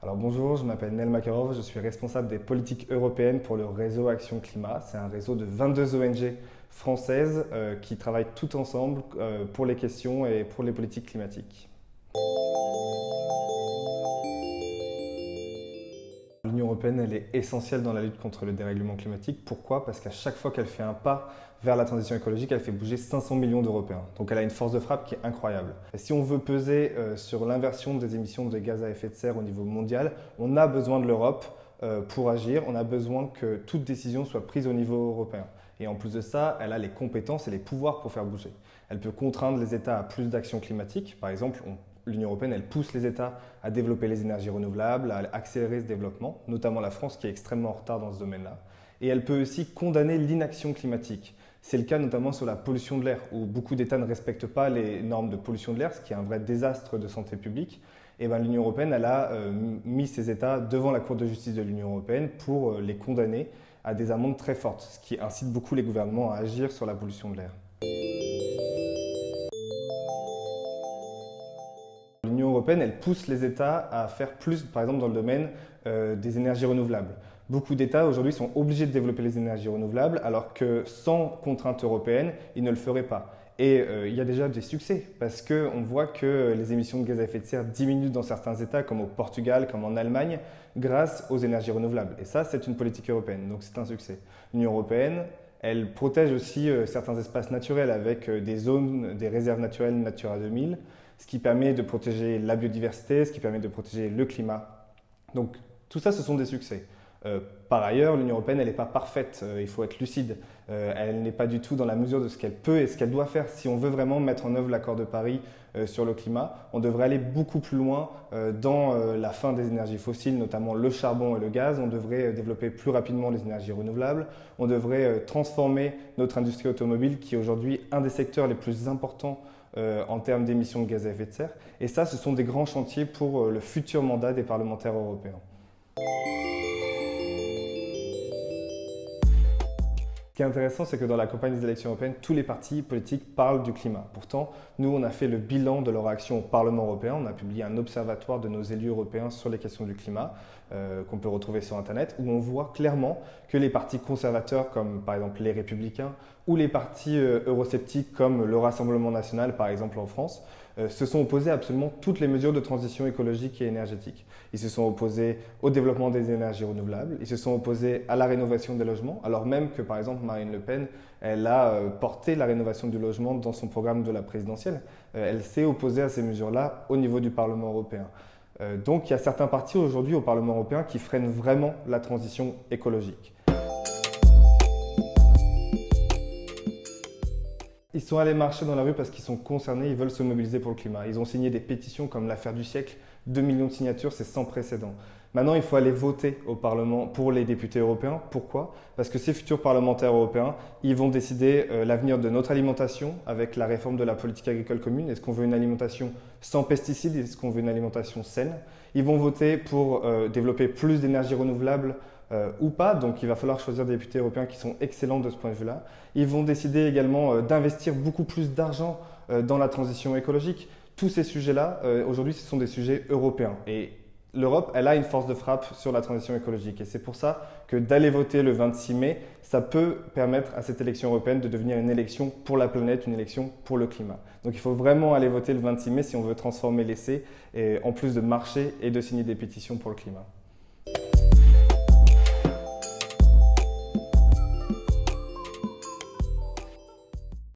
Alors bonjour, je m'appelle Nel Makarov, je suis responsable des politiques européennes pour le réseau Action Climat. C'est un réseau de 22 ONG françaises qui travaillent tout ensemble pour les questions et pour les politiques climatiques. L'Union européenne, elle est essentielle dans la lutte contre le dérèglement climatique. Pourquoi? Parce qu'à chaque fois qu'elle fait un pas vers la transition écologique, elle fait bouger 500 millions d'Européens. Donc elle a une force de frappe qui est incroyable. Et si on veut peser sur l'inversion des émissions de gaz à effet de serre au niveau mondial, on a besoin de l'Europe pour agir. On a besoin que toute décision soit prise au niveau européen. Et en plus de ça, elle a les compétences et les pouvoirs pour faire bouger. Elle peut contraindre les États à plus d'actions climatiques. Par exemple, l'Union européenne, elle pousse les États à développer les énergies renouvelables, à accélérer ce développement, notamment la France qui est extrêmement en retard dans ce domaine-là. Et elle peut aussi condamner l'inaction climatique. C'est le cas notamment sur la pollution de l'air, où beaucoup d'États ne respectent pas les normes de pollution de l'air, ce qui est un vrai désastre de santé publique. Et l'Union européenne, elle a mis ces États devant la Cour de justice de l'Union européenne pour les condamner à des amendes très fortes, ce qui incite beaucoup les gouvernements à agir sur la pollution de l'air. L'Union européenne, elle pousse les États à faire plus, par exemple dans le domaine des énergies renouvelables. Beaucoup d'États aujourd'hui sont obligés de développer les énergies renouvelables alors que sans contrainte européenne, ils ne le feraient pas. Et il y a déjà des succès parce qu'on voit que les émissions de gaz à effet de serre diminuent dans certains États comme au Portugal, comme en Allemagne, grâce aux énergies renouvelables. Et ça, c'est une politique européenne, donc c'est un succès. L'Union européenne, elle protège aussi certains espaces naturels avec des zones, des réserves naturelles Natura 2000, ce qui permet de protéger la biodiversité, ce qui permet de protéger le climat. Donc tout ça, ce sont des succès. Par ailleurs, l'Union européenne, elle n'est pas parfaite, il faut être lucide. Elle n'est pas du tout dans la mesure de ce qu'elle peut et ce qu'elle doit faire. Si on veut vraiment mettre en œuvre l'accord de Paris sur le climat, on devrait aller beaucoup plus loin dans la fin des énergies fossiles, notamment le charbon et le gaz. On devrait développer plus rapidement les énergies renouvelables. On devrait transformer notre industrie automobile, qui est aujourd'hui un des secteurs les plus importants en termes d'émissions de gaz à effet de serre. Et ça, ce sont des grands chantiers pour le futur mandat des parlementaires européens. Ce qui est intéressant, c'est que dans la campagne des élections européennes, tous les partis politiques parlent du climat. Pourtant, nous, on a fait le bilan de leur action au Parlement européen. On a publié un observatoire de nos élus européens sur les questions du climat, qu'on peut retrouver sur Internet, où on voit clairement que les partis conservateurs, comme par exemple les Républicains, ou les partis eurosceptiques, comme le Rassemblement national, par exemple en France, se sont opposés à absolument toutes les mesures de transition écologique et énergétique. Ils se sont opposés au développement des énergies renouvelables, ils se sont opposés à la rénovation des logements, alors même que par exemple Marine Le Pen, elle a porté la rénovation du logement dans son programme de la présidentielle. Elle s'est opposée à ces mesures-là au niveau du Parlement européen. Donc il y a certains partis aujourd'hui au Parlement européen qui freinent vraiment la transition écologique. Ils sont allés marcher dans la rue parce qu'ils sont concernés, ils veulent se mobiliser pour le climat. Ils ont signé des pétitions comme l'affaire du siècle, 2 millions de signatures, c'est sans précédent. Maintenant, il faut aller voter au Parlement pour les députés européens. Pourquoi? Parce que ces futurs parlementaires européens, ils vont décider l'avenir de notre alimentation avec la réforme de la politique agricole commune. Est-ce qu'on veut une alimentation sans pesticides? Est-ce qu'on veut une alimentation saine? Ils vont voter pour développer plus d'énergie renouvelable ou pas, donc il va falloir choisir des députés européens qui sont excellents de ce point de vue-là. Ils vont décider également d'investir beaucoup plus d'argent dans la transition écologique. Tous ces sujets-là, aujourd'hui, ce sont des sujets européens. Et l'Europe, elle a une force de frappe sur la transition écologique. Et c'est pour ça que d'aller voter le 26 mai, ça peut permettre à cette élection européenne de devenir une élection pour la planète, une élection pour le climat. Donc il faut vraiment aller voter le 26 mai si on veut transformer l'essai, en plus de marcher et de signer des pétitions pour le climat.